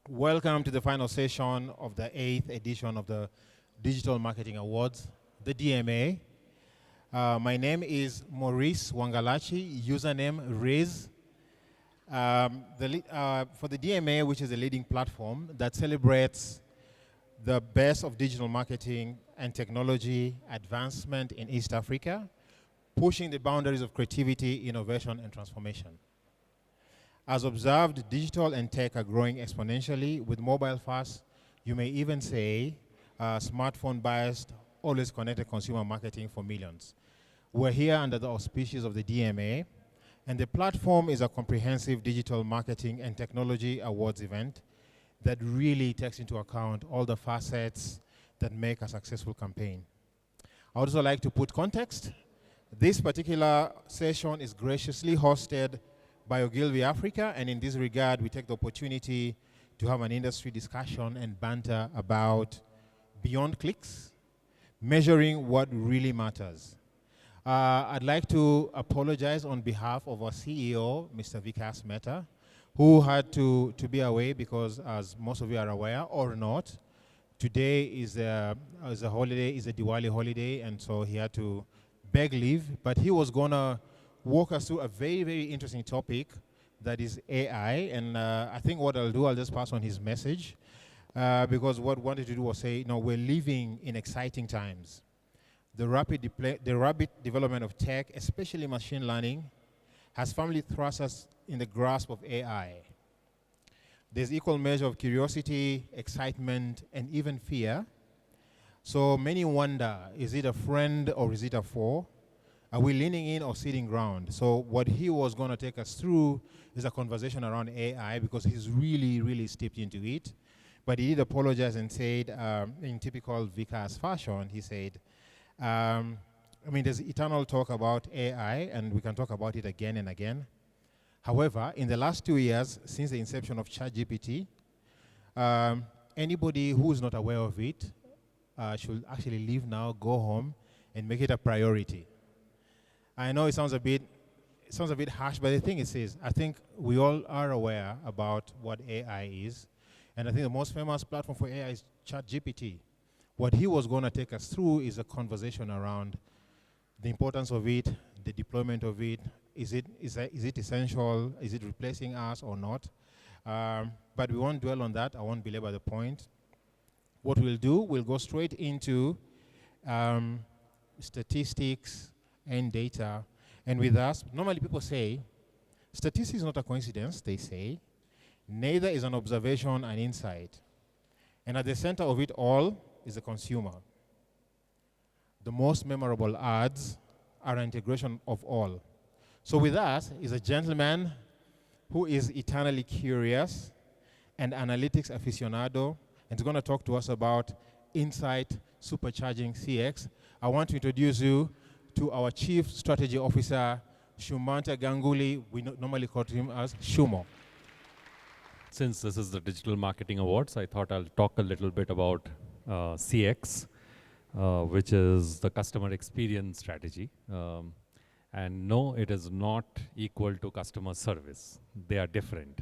Welcome to the final session of the 8th edition of the Digital Marketing Awards, the DMA. My name is Maurice Wangalachi, username Riz. For the DMA, which is a leading platform that celebrates the best of digital marketing and technology advancement in East Africa, pushing the boundaries of creativity, innovation, and transformation. As observed, digital and tech are growing exponentially with mobile first, you may even say, smartphone-biased, always connected consumer marketing for millions. We're here under the auspices of the DMA, and the platform is a comprehensive digital marketing and technology awards event that really takes into account all the facets that make a successful campaign. I would also like to put context. This particular session is graciously hosted by Ogilvy Africa, and in this regard, we take the opportunity to have an industry discussion and banter about beyond clicks, measuring what really matters. I'd like to apologize on behalf of our CEO, Mr. Vikas Mehta, who had to be away because, as most of you are aware or not, today is a holiday, is a Diwali holiday, and so he had to beg leave, but he was gonna walk us through a very, very interesting topic that is AI. And I think what I'll do, I'll just pass on his message because what I wanted to do was say, we're living in exciting times. The rapid development of tech, especially machine learning, has firmly thrust us in the grasp of AI. There's equal measure of curiosity, excitement, and even fear. So many wonder, is it a friend or is it a foe? Are we leaning in or sitting ground? So what he was going to take us through is a conversation around AI because he's really, really steeped into it. But he did apologize and said, in typical Vikas fashion, he said, there's eternal talk about AI, and we can talk about it again and again. However, in the last 2 years, since the inception of ChatGPT, anybody who is not aware of it should actually leave now, go home, and make it a priority. I know it sounds a bit harsh, but the thing is, I think we all are aware about what AI is, and I think the most famous platform for AI is ChatGPT. What he was going to take us through is a conversation around the importance of it, the deployment of it. Is it essential? Is it replacing us or not? But we won't dwell on that. I won't belabor the point. What we'll do, we'll go straight into statistics and data. And with us, normally people say, statistics is not a coincidence, they say. Neither is an observation an insight. And at the center of it all is the consumer. The most memorable ads are an integration of all. So with us is a gentleman who is eternally curious and analytics aficionado, and is going to talk to us about insight supercharging CX. I want to introduce you to our Chief Strategy Officer, Shumanta Ganguly. We normally call him as Shumo. Since this is the Digital Marketing Awards, I thought I'll talk a little bit about CX, which is the customer experience strategy. And no, it is not equal to customer service. They are different.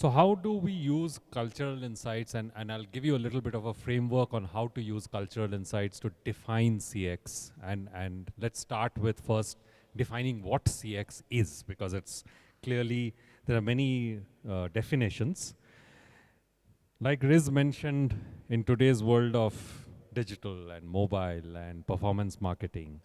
So how do we use cultural insights? And I'll give you a little bit of a framework on how to use cultural insights to define CX. And let's start with first defining what CX is, because it's clearly, there are many definitions. Like Riz mentioned, in today's world of digital and mobile and performance marketing,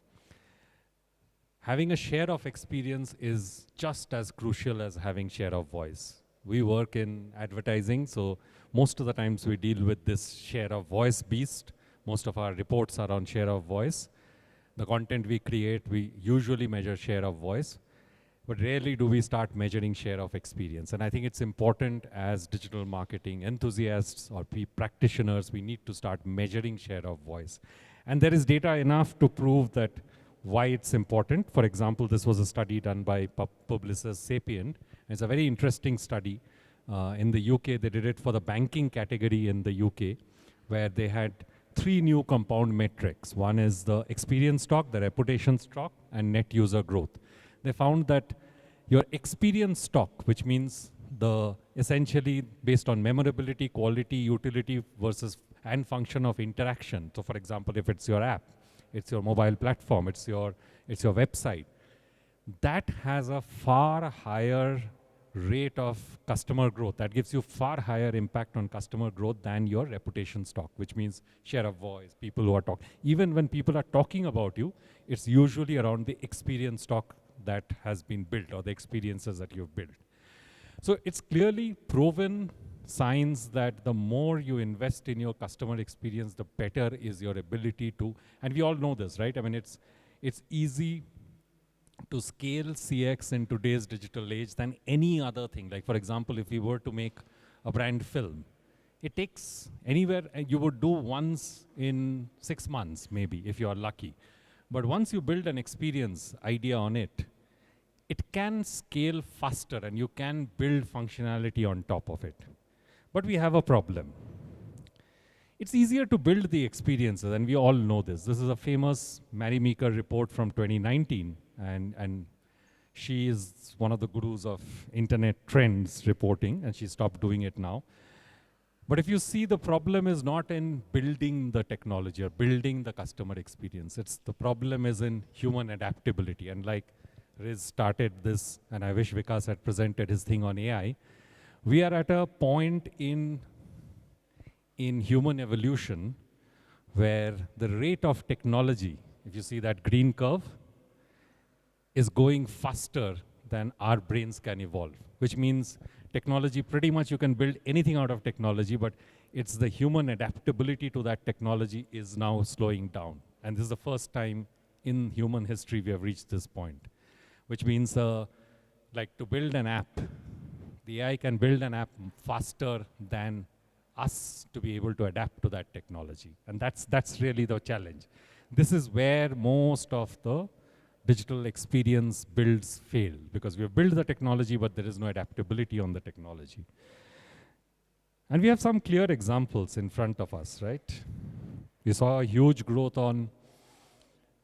having a share of experience is just as crucial as having share of voice. We work in advertising, so most of the times we deal with this share of voice beast. Most of our reports are on share of voice. The content we create, we usually measure share of voice, but rarely do we start measuring share of experience. And I think it's important as digital marketing enthusiasts or practitioners, we need to start measuring share of voice. And there is data enough to prove that why it's important. For example, this was a study done by Publicis Sapient. It's a very interesting study. In the UK, they did it for the banking category in the UK, where they had 3 new compound metrics. One is the experience stock, the reputation stock, and net user growth. They found that your experience stock, which means the essentially based on memorability, quality, utility versus and function of interaction. So for example, if it's your app, it's your mobile platform, it's your website, that has a far higher rate of customer growth. That gives you far higher impact on customer growth than your reputation stock, which means share of voice, people who are talking. Even when people are talking about you, it's usually around the experience stock that has been built or the experiences that you've built. So it's clearly proven science that the more you invest in your customer experience, the better is your ability to, and we all know this, right? I mean, it's easy to scale CX in today's digital age than any other thing. Like for example, if we were to make a brand film, it takes anywhere, you would do once in 6 months, maybe, if you are lucky. But once you build an experience idea on it, it can scale faster and you can build functionality on top of it. But we have a problem. It's easier to build the experiences, and we all know this. This is a famous Mary Meeker report from 2019, and she is one of the gurus of internet trends reporting, and she stopped doing it now. But if you see, the problem is not in building the technology or building the customer experience. The problem is in human adaptability. And like Riz started this, and I wish Vikas had presented his thing on AI, we are at a point in human evolution where the rate of technology, if you see that green curve, is going faster than our brains can evolve, which means technology, pretty much you can build anything out of technology, but it's the human adaptability to that technology is now slowing down. And this is the first time in human history we have reached this point, which means like to build an app, the AI can build an app faster than us to be able to adapt to that technology. And that's really the challenge. This is where most of the digital experience builds fail, because we have built the technology, but there is no adaptability on the technology. And we have some clear examples in front of us, right? We saw a huge growth on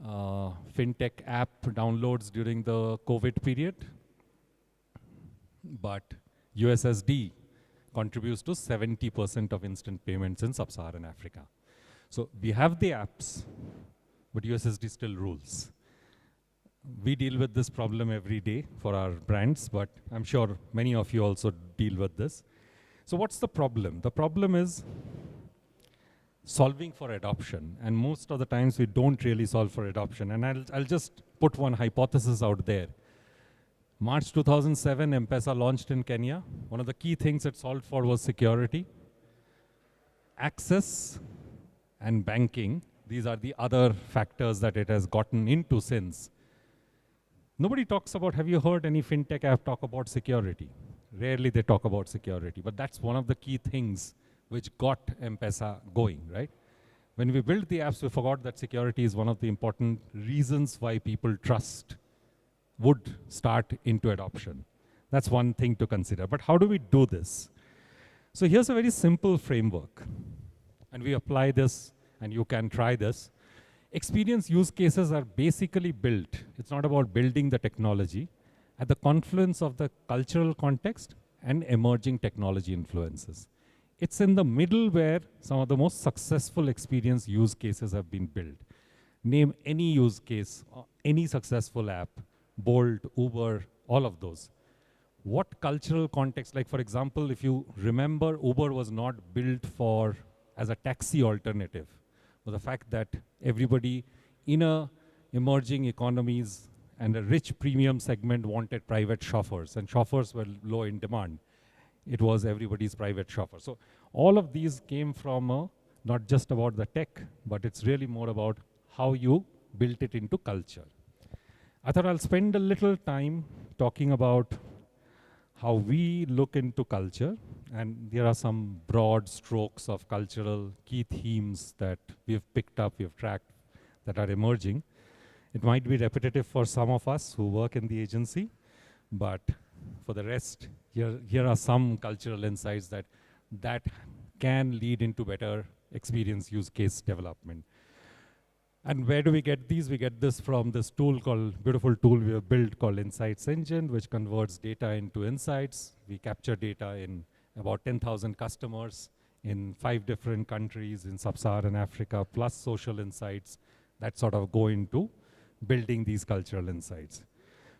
fintech app downloads during the COVID period, but USSD contributes to 70% of instant payments in sub-Saharan Africa. So we have the apps, but USSD still rules. We deal with this problem every day for our brands, but I'm sure many of you also deal with this. So what's the problem? The problem is solving for adoption, and most of the times we don't really solve for adoption. And I'll just put one hypothesis out there. March 2007, M-Pesa launched in Kenya. One of the key things it solved for was security, access, and banking. These are the other factors that it has gotten into since. Nobody talks about, have you heard any fintech app talk about security? Rarely they talk about security, but that's one of the key things which got M-Pesa going, right? When we built the apps, we forgot that security is one of the important reasons why people would start into adoption. That's one thing to consider. But how do we do this? So here's a very simple framework. And we apply this, and you can try this. Experience use cases are basically built. It's not about building the technology at the confluence of the cultural context and emerging technology influences. It's in the middle where some of the most successful experience use cases have been built. Name any use case, any successful app, Bolt, Uber, all of those. What cultural context, like for example, if you remember, Uber was not built as a taxi alternative. But the fact that everybody in emerging economies and a rich premium segment wanted private chauffeurs, and chauffeurs were low in demand. It was everybody's private chauffeur. So all of these came from not just about the tech, but it's really more about how you built it into culture. I thought I'll spend a little time talking about how we look into culture, and there are some broad strokes of cultural key themes that we've picked up, we've tracked, that are emerging. It might be repetitive for some of us who work in the agency, but for the rest, here are some cultural insights that can lead into better experience use case development. And where do we get these? We get this from this beautiful tool we have built called Insights Engine, which converts data into insights. We capture data in about 10,000 customers in 5 different countries in sub-Saharan Africa, plus social insights that sort of go into building these cultural insights.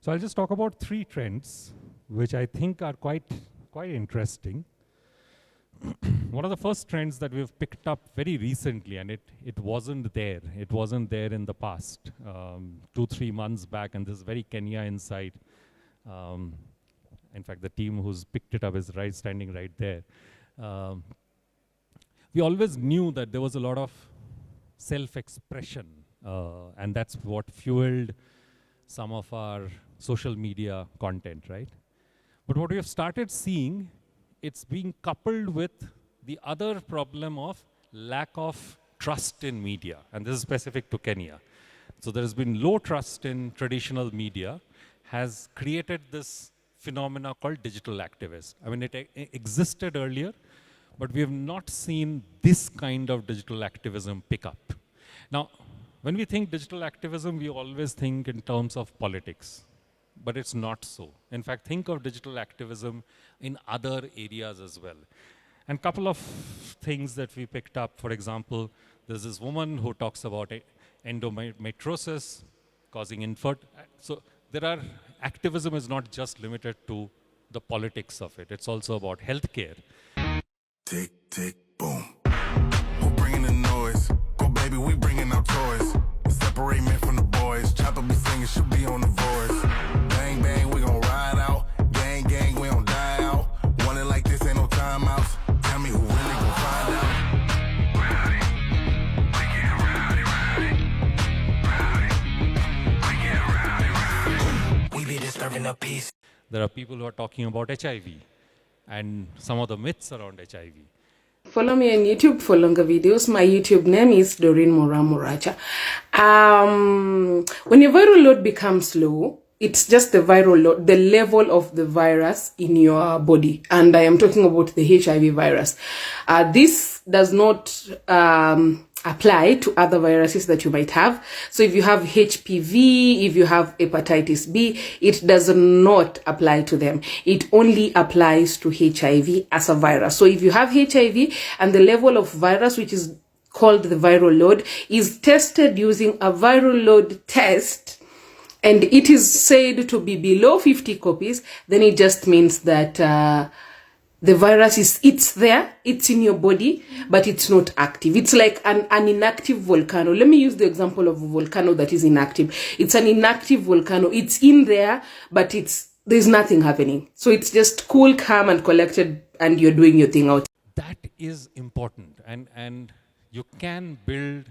So I'll just talk about 3 trends, which I think are quite interesting. One of the first trends that we've picked up very recently, and it wasn't there. It wasn't there in the past, 2-3 months back, and this is very Kenya insight. In fact, the team who's picked it up is standing right there. We always knew that there was a lot of self-expression, and that's what fueled some of our social media content, right? But what we have started seeing, it's being coupled with the other problem of lack of trust in media, and this is specific to Kenya. So there has been low trust in traditional media, has created this phenomena called digital activists. I mean, it existed earlier, but we have not seen this kind of digital activism pick up. Now, when we think digital activism, we always think in terms of politics, but it's not so. In fact, think of digital activism in other areas as well. And a couple of things that we picked up, for example, there's this woman who talks about endometriosis causing infertility. So activism is not just limited to the politics of it. It's also about healthcare. Tick, tick, boom. Who bringing the noise? Go baby, we bringing our toys. Separate men from the boys. Chopper be singing, should be on the voice. Bang, bang, we gon' ride out. Gang, gang, we don't die out. Want it like this, ain't no timeouts. Tell me who really gon' find out. Rowdy, we get rowdy, rowdy. Rowdy, we get rowdy, rowdy. We be disturbing the peace. There are people who are talking about HIV and some of the myths around HIV. Follow me on YouTube for longer videos. My YouTube name is Doreen Moracha. When your viral load becomes low, it's just the viral load, the level of the virus in your body. And I am talking about the HIV virus. This does not apply to other viruses that you might have. So if you have HPV, if you have hepatitis B, it does not apply to them. It only applies to HIV as a virus. So if you have HIV and the level of virus, which is called the viral load, is tested using a viral load test, and it is said to be below 50 copies, then it just means that the virus it's there, it's in your body, but it's not active. It's like an inactive volcano. Let me use the example of a volcano that is inactive. It's an inactive volcano. It's in there, but there's nothing happening. So it's just cool, calm, and collected, and you're doing your thing out. That is important, and you can build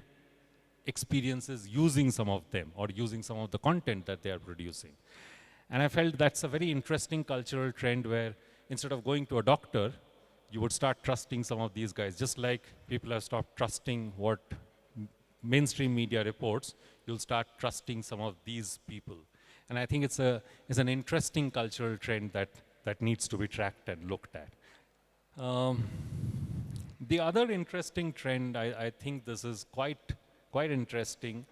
experiences using some of them or using some of the content that they are producing. And I felt that's a very interesting cultural trend where instead of going to a doctor, you would start trusting some of these guys. Just like people have stopped trusting what mainstream media reports, you'll start trusting some of these people. And I think it's an interesting cultural trend that needs to be tracked and looked at. The other interesting trend, I think this is quite interesting,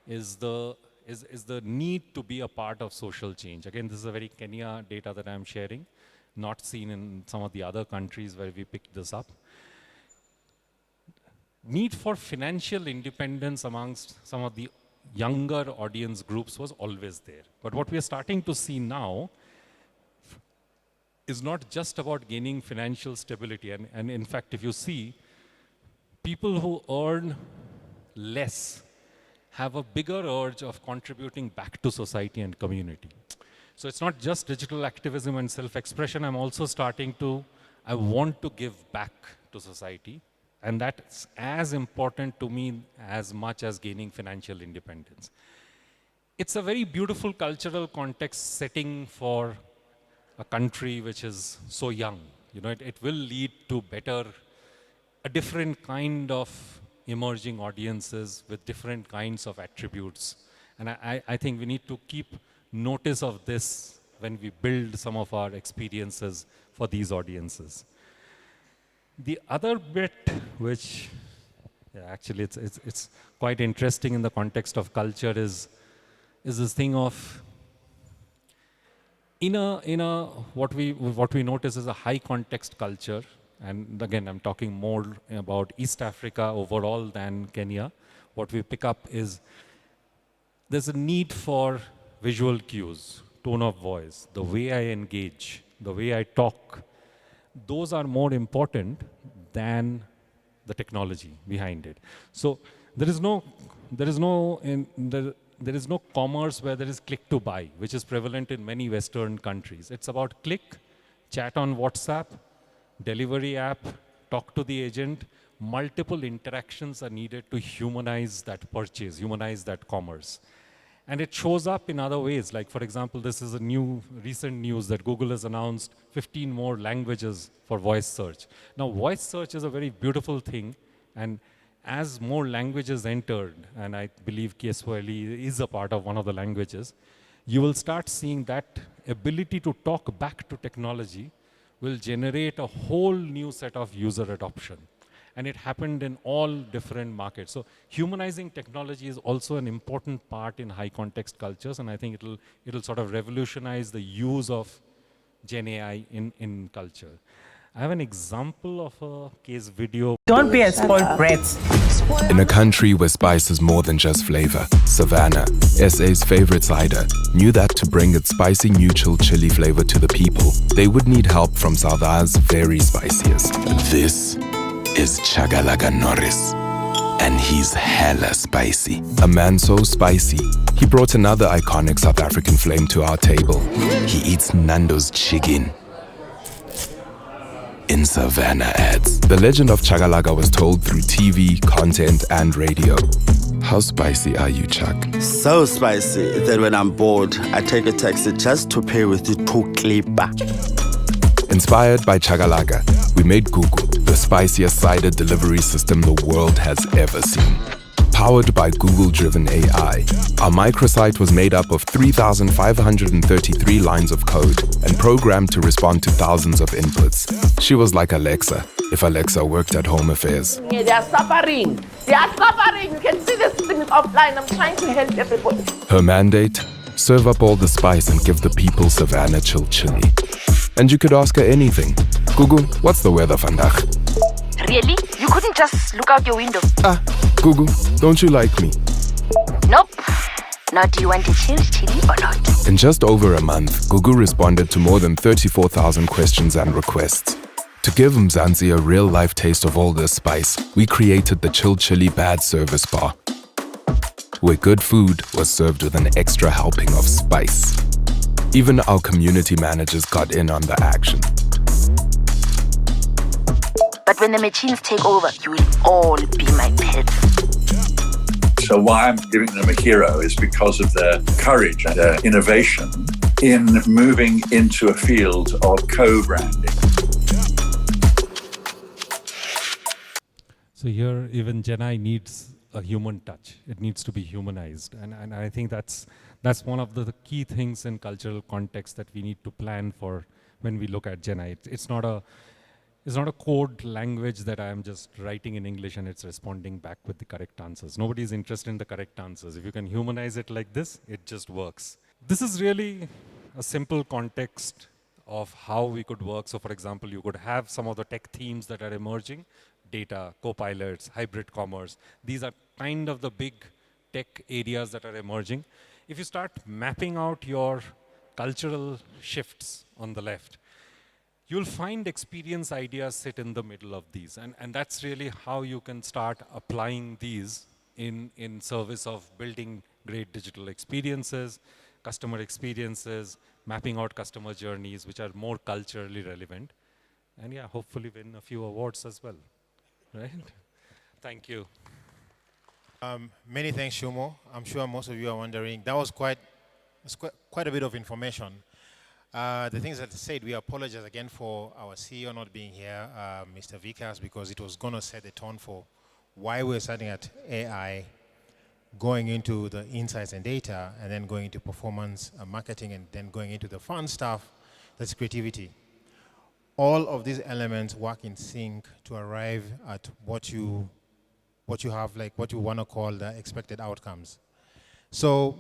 is the need to be a part of social change. Again, this is a very Kenya data that I'm sharing, not seen in some of the other countries where we picked this up. Need for financial independence amongst some of the younger audience groups was always there. But what we are starting to see now is not just about gaining financial stability. And in fact, if you see, people who earn less have a bigger urge of contributing back to society and community. So it's not just digital activism and self-expression. I'm also I want to give back to society. And that's as important to me as much as gaining financial independence. It's a very beautiful cultural context setting for a country which is so young. You know, it will lead to a different kind of emerging audiences with different kinds of attributes. And I think we need to keep notice of this when we build some of our experiences for these audiences. The other bit which Yeah, actually, it's quite interesting in the context of culture is this thing of in a what we notice is a high context culture, and again I'm talking more about East Africa overall than Kenya. What we pick up is there's a need for visual cues, tone of voice, the way I engage, the way I talk. Those are more important than the technology behind it. So there is no commerce where there is click to buy, which is prevalent in many Western countries. It's about click, chat on WhatsApp, delivery app, talk to the agent. Multiple interactions are needed to humanize that purchase, humanize that commerce. And it shows up in other ways. Like, for example, this is a recent news that Google has announced 15 more languages for voice search. Now, voice search is a very beautiful thing. And as more languages entered, and I believe Kiswahili is a part of one of the languages, you will start seeing that ability to talk back to technology will generate a whole new set of user adoption. And it happened in all different markets. So humanizing technology is also an important part in high context cultures, and I think it'll sort of revolutionize the use of Gen AI in culture. I have an example of a case video. Don't be a spoiled brat. In a country where spice is more than just flavor, Savannah, SA's favorite cider, knew that to bring its spicy neutral chili flavor to the people, they would need help from South Africa's very spiciest. This is Chagalaga Norris, and he's hella spicy. A man so spicy, he brought another iconic South African flame to our table. He eats Nando's chicken in Savannah ads. The legend of Chagalaga was told through TV, content, and radio. How spicy are you, Chuck? So spicy that when I'm bored, I take a taxi just to pay with the tuklipa. Inspired by Chagalaga, we made Gugu, the spiciest cider delivery system the world has ever seen. Powered by Google-driven AI, our microsite was made up of 3,533 lines of code and programmed to respond to thousands of inputs. She was like Alexa, if Alexa worked at Home Affairs. Yeah, they are suffering. They are suffering. You can see this thing is offline. I'm trying to help everybody. Her mandate? Serve up all the spice and give the people Savannah chill chili. And you could ask her anything. Gugu, what's the weather vandag? Really? You couldn't just look out your window? Ah, Gugu, don't you like me? Nope. Now, do you want to change chili or not? In just over a month, Gugu responded to more than 34,000 questions and requests. To give Mzansi a real-life taste of all this spice, we created the Chill Chili Bad Service Bar, where good food was served with an extra helping of spice. Even our community managers got in on the action. But when the machines take over, you will all be my pets. So why I'm giving them a hero is because of their courage and their innovation in moving into a field of co-branding. So here, even Gen I needs a human touch. It needs to be humanized. And I think that's one of the key things in cultural context that we need to plan for when we look at Gen I. It's not a code language that I am just writing in English and it's responding back with the correct answers. Nobody is interested in the correct answers. If you can humanize it like this, it just works. This is really a simple context of how we could work. So for example, you could have some of the tech themes that are emerging, data, co-pilots, hybrid commerce. These are kind of the big tech areas that are emerging. If you start mapping out your cultural shifts on the left, you'll find experience ideas sit in the middle of these. And that's really how you can start applying these in service of building great digital experiences, customer experiences, mapping out customer journeys, which are more culturally relevant. And yeah, hopefully win a few awards as well, right? Thank you. Many thanks, Shumo. I'm sure most of you are wondering. That was quite a bit of information. The things that I said, we apologize again for our CEO not being here, Mr. Vikas, because it was going to set the tone for why we're starting at AI, going into the insights and data, and then going into performance marketing, and then going into the fun stuff, that's creativity. All of these elements work in sync to arrive at what you what you have, like what you want to call the expected outcomes. So,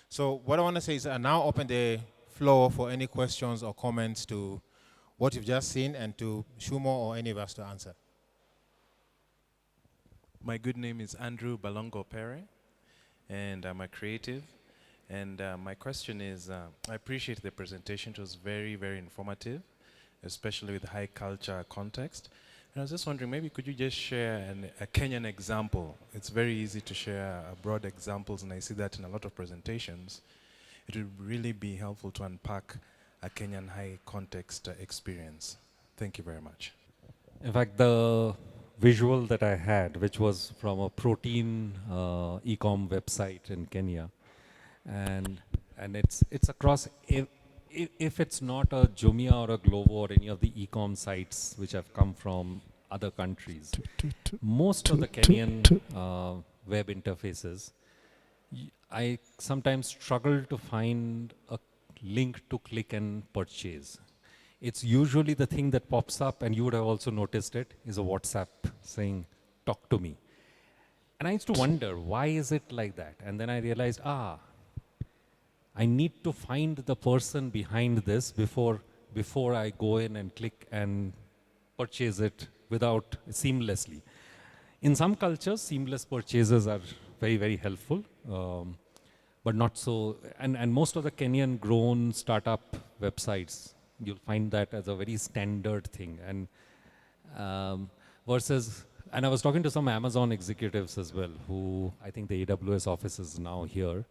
so what I want to say is I now open the floor for any questions or comments to what you've just seen and to Shumo or any of us to answer. My good name is Andrew Balongo Pere, and I'm a creative. And my question is, I appreciate the presentation. It was very, very informative, especially with high culture context. And I was just wondering, maybe could you just share a Kenyan example? It's very easy to share broad examples, and I see that in a lot of presentations. It would really be helpful to unpack a Kenyan high context experience. Thank you very much. In fact, the visual that I had, which was from a protein e-com website in Kenya, and it's across. If it's not a Jumia or a Glovo or any of the e-com sites which have come from other countries, most of the Kenyan web interfaces, I sometimes struggle to find a link to click and purchase. It's usually the thing that pops up, and you would have also noticed it, is a WhatsApp saying, talk to me. And I used to wonder, why is it like that? And then I realized, I need to find the person behind this before I go in and click and purchase it without seamlessly. In some cultures, seamless purchases are very, very helpful, but not so. And most of the Kenyan grown startup websites, you'll find that as a very standard thing. And versus, and I was talking to some Amazon executives as well, who I think the AWS office is now here.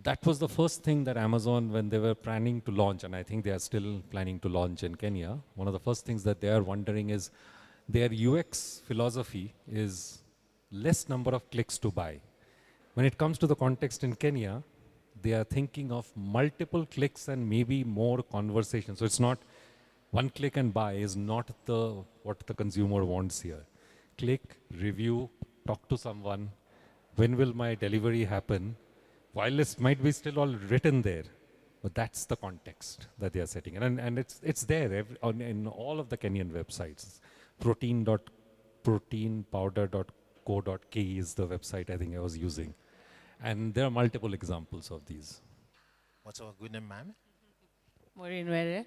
That was the first thing that Amazon, when they were planning to launch, and I think they are still planning to launch in Kenya, one of the first things that they are wondering is their UX philosophy is less number of clicks to buy. When it comes to the context in Kenya, they are thinking of multiple clicks and maybe more conversation. So it's not one click and buy is not what the consumer wants here. Click, review, talk to someone. When will my delivery happen? While it might be still all written there, but that's the context that they are setting. And it's there in all of the Kenyan websites. proteinpowder.co.ke is the website I think I was using. And there are multiple examples of these. What's our good name, ma'am? Maureen Were.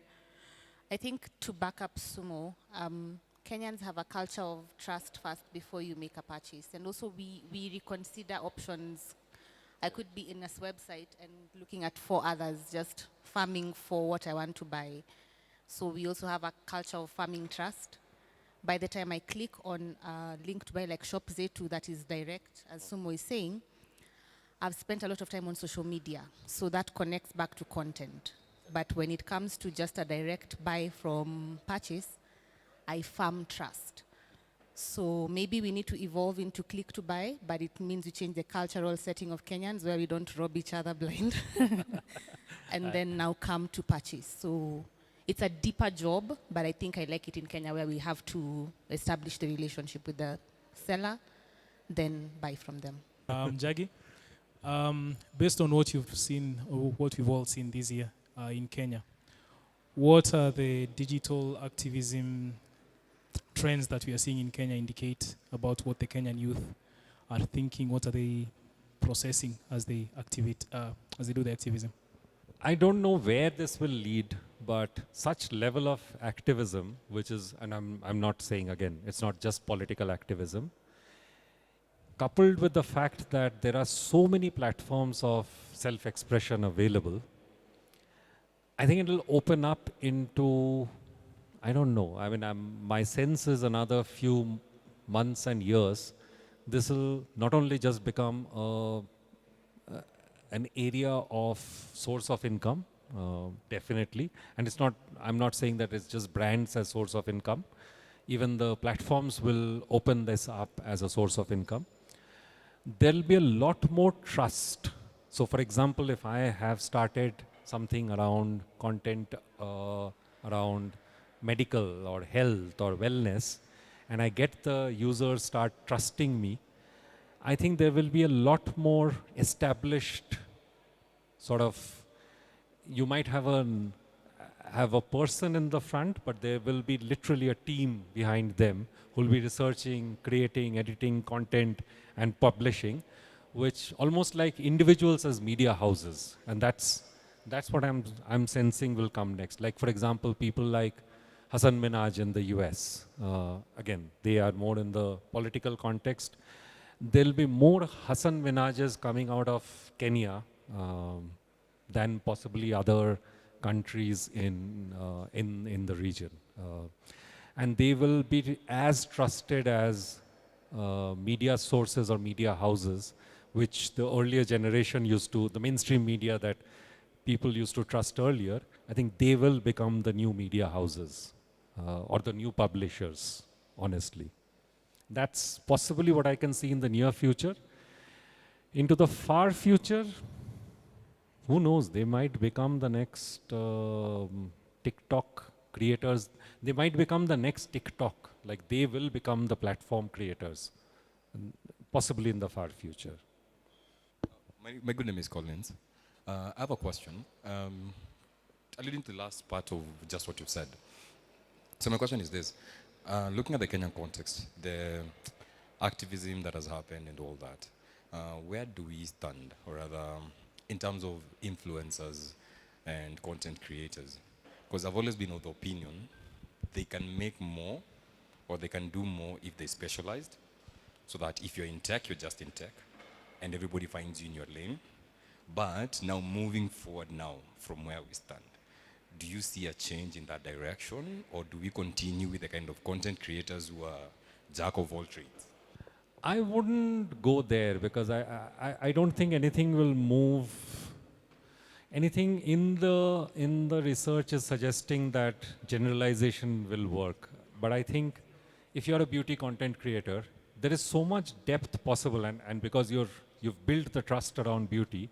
I think to back up Sumo, Kenyans have a culture of trust first before you make a purchase. And also we reconsider options. I could be in a website and looking at 4 others, just farming for what I want to buy. So we also have a culture of farming trust. By the time I click on a link to buy like Shop Zetu that is direct, as Sumo is saying, I've spent a lot of time on social media. So that connects back to content. But when it comes to just a direct buy from purchase, I farm trust. So maybe we need to evolve into click to buy, but it means we change the cultural setting of Kenyans where we don't rob each other blind. And then now come to purchase. So it's a deeper job, but I think I like it in Kenya where we have to establish the relationship with the seller, then buy from them. Jaggi, based on what you've seen, or what we've all seen this year in Kenya, what are the digital activism trends that we are seeing in Kenya indicate about what the Kenyan youth are thinking? What are they processing as they activate, as they do the activism? I don't know where this will lead, but such level of activism, which is, and I'm not saying again, it's not just political activism, coupled with the fact that there are so many platforms of self-expression available, I think it'll open up into, I don't know, I mean, my sense is another few months and years, this will not only just become an area of source of income, definitely, and it's not, I'm not saying that it's just brands as source of income, even the platforms will open this up as a source of income. There'll be a lot more trust. So for example, if I have started something around content, around medical or health or wellness, and I get the users start trusting me, I think there will be a lot more established sort of, you might have have a person in the front, but there will be literally a team behind them who will be researching, creating, editing content, and publishing, which almost like individuals as media houses. And that's what I'm sensing will come next. Like, for example, people like Hassan Minhaj in the US. Again, they are more in the political context. There'll be more Hassan Minhajes coming out of Kenya than possibly other countries in the region. And they will be as trusted as media sources or media houses, which the earlier generation used to, the mainstream media that people used to trust earlier. I think they will become the new media houses or the new publishers, honestly. That's possibly what I can see in the near future. Into the far future, who knows? They might become the next TikTok creators. They might become the next TikTok. Like, they will become the platform creators, possibly in the far future. My good name is Collins. I have a question. Alluding to the last part of just what you've said. So my question is this. Looking at the Kenyan context, the activism that has happened and all that, where do we stand, or rather, in terms of influencers and content creators? Because I've always been of the opinion they can make more or they can do more if they specialized, so that if you're in tech, you're just in tech, and everybody finds you in your lane. But now moving forward now from where we stand, do you see a change in that direction, or do we continue with the kind of content creators who are jack of all trades? I wouldn't go there, because I don't think anything will move. Anything in the research is suggesting that generalization will work. But I think if you're a beauty content creator, there is so much depth possible, and because you've built the trust around beauty,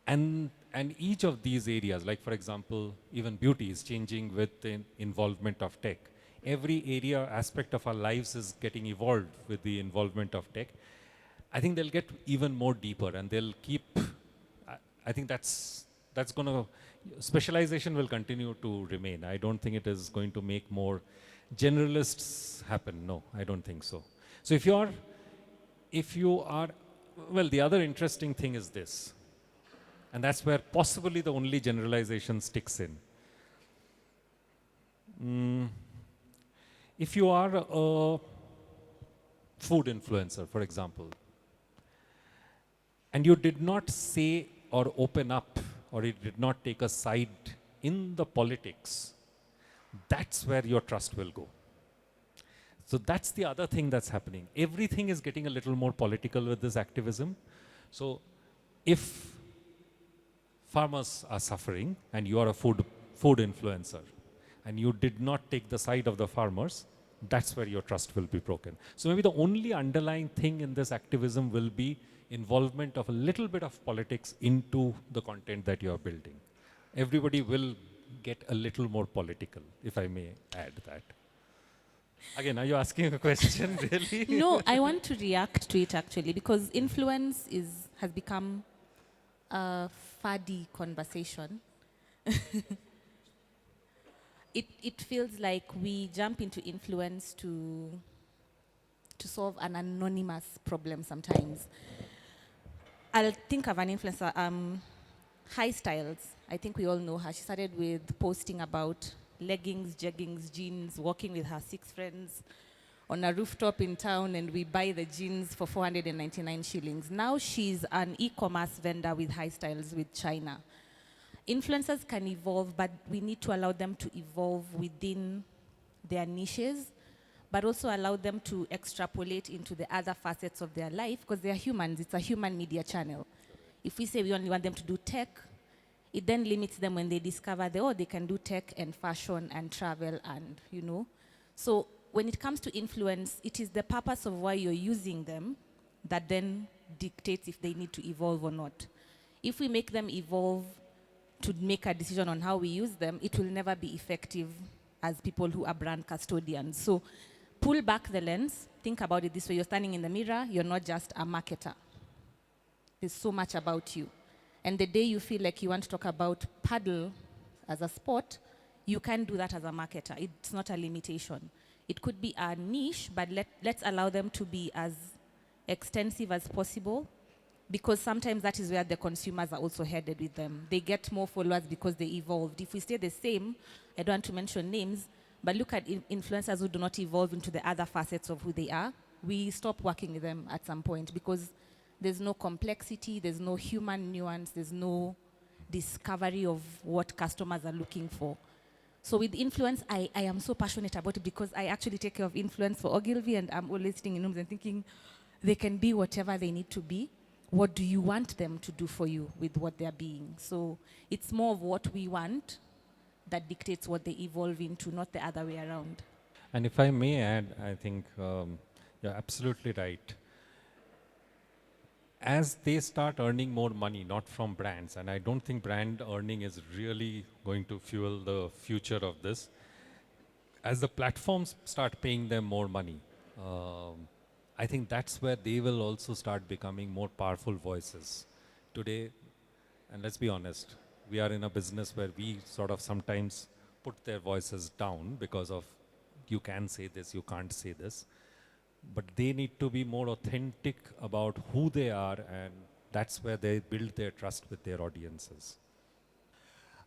and each of these areas, like for example, even beauty is changing with the involvement of tech. Every area, aspect of our lives is getting evolved with the involvement of tech. I think they'll get even more deeper, and they'll keep, I think that's going to, specialization will continue to remain. I don't think it is going to make more generalists happen. No, I don't think so. So if you are, well, the other interesting thing is this, and that's where possibly the only generalization sticks in. If you are a food influencer, for example, and you did not say or open up, or you did not take a side in the politics, that's where your trust will go. So that's the other thing that's happening. Everything is getting a little more political with this activism. So if farmers are suffering and you are a food influencer and you did not take the side of the farmers, that's where your trust will be broken. So maybe the only underlying thing in this activism will be involvement of a little bit of politics into the content that you are building. Everybody will get a little more political, if I may add that. Again, are you asking a question, really? No, I want to react to it actually, because influence has become a faddy conversation. It feels like we jump into influence to solve an anonymous problem sometimes. I'll think of an influencer, High Styles. I think we all know her. She started with posting about leggings, jeggings, jeans, walking with her 6 friends on a rooftop in town, and we buy the jeans for 499 shillings. Now she's an e-commerce vendor with High Styles with China. Influencers can evolve, but we need to allow them to evolve within their niches, but also allow them to extrapolate into the other facets of their life, because they are humans. It's a human media channel. If we say we only want them to do tech, it then limits them when they discover they can do tech and fashion and travel and, So when it comes to influence, it is the purpose of why you're using them that then dictates if they need to evolve or not. If we make them evolve to make a decision on how we use them, it will never be effective as people who are brand custodians. So pull back the lens, think about it this way. You're standing in the mirror, you're not just a marketer. There's so much about you. And the day you feel like you want to talk about paddle as a sport, you can do that as a marketer. It's not a limitation. It could be a niche, but let's allow them to be as extensive as possible, because sometimes that is where the consumers are also headed with them. They get more followers because they evolved. If we stay the same, I don't want to mention names, but look at influencers who do not evolve into the other facets of who they are. We stop working with them at some point because there's no complexity, there's no human nuance, there's no discovery of what customers are looking for. So with influence, I am so passionate about it because I actually take care of influence for Ogilvy, and I'm always sitting in rooms and thinking they can be whatever they need to be. What do you want them to do for you with what they're being? So it's more of what we want that dictates what they evolve into, not the other way around. And if I may add, I think you're absolutely right. As they start earning more money, not from brands, and I don't think brand earning is really going to fuel the future of this, as the platforms start paying them more money, I think that's where they will also start becoming more powerful voices. Today, and let's be honest, we are in a business where we sort of sometimes put their voices down because of you can say this, you can't say this. But they need to be more authentic about who they are, and that's where they build their trust with their audiences.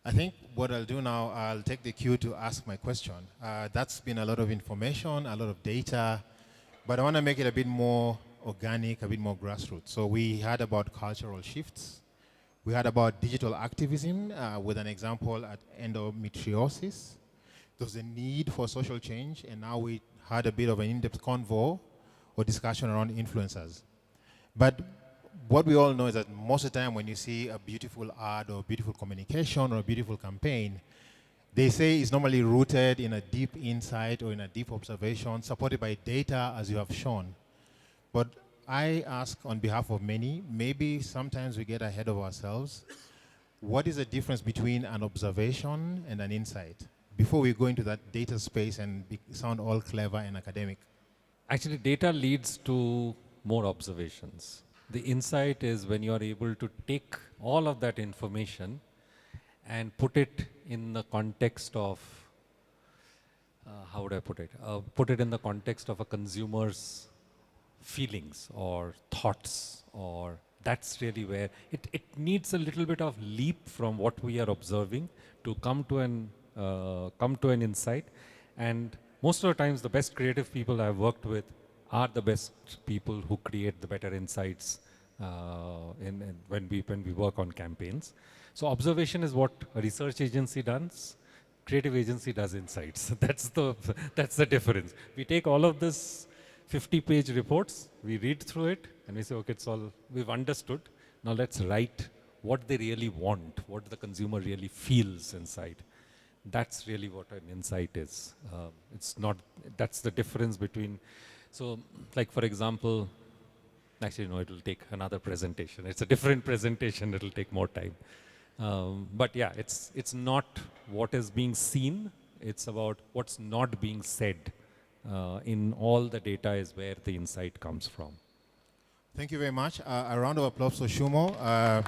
I think what I'll do now, I'll take the cue to ask my question. That's been a lot of information, a lot of data, but I want to make it a bit more organic, a bit more grassroots. So we heard about cultural shifts. We heard about digital activism with an example at endometriosis. There's a need for social change, and now we had a bit of an in-depth convo or discussion around influencers. But what we all know is that most of the time when you see a beautiful ad or beautiful communication or a beautiful campaign, they say it's normally rooted in a deep insight or in a deep observation, supported by data, as you have shown. But I ask on behalf of many, maybe sometimes we get ahead of ourselves. What is the difference between an observation and an insight? Before we go into that data space and sound all clever and academic. Actually, data leads to more observations. The insight is when you are able to take all of that information and put it in the context of, how would I put it? Put it in the context of a consumer's feelings or thoughts, or that's really where it needs a little bit of leap from what we are observing to come to an insight. And most of the times, the best creative people I've worked with are the best people who create the better insights when we work on campaigns. So observation is what a research agency does. Creative agency does insights. That's the difference. We take all of this 50-page reports, we read through it, and we say, okay, it's all we've understood. Now let's write what they really want, what the consumer really feels inside. That's really what an insight is. It's not, that's the difference between, so like for example, actually no, it'll take another presentation. It's a different presentation, it'll take more time. But yeah, it's not what is being seen, it's about what's not being said. In all the data is where the insight comes from. Thank you very much. A round of applause for Shumo.